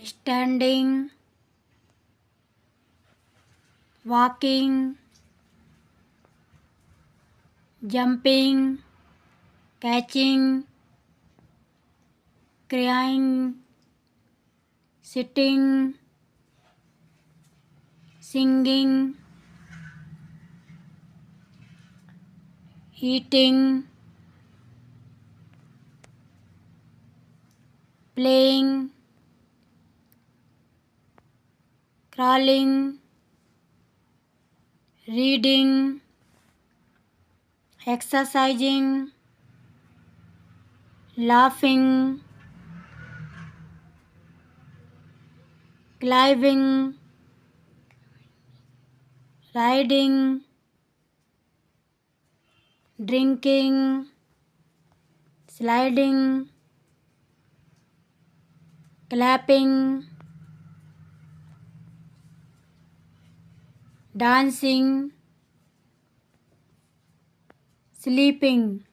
standing, walking, jumping, catching, crying, sitting, singing, eating, playing, crawling, reading, exercising, laughing, climbing, riding, drinking, sliding, clapping, dancing, sleeping.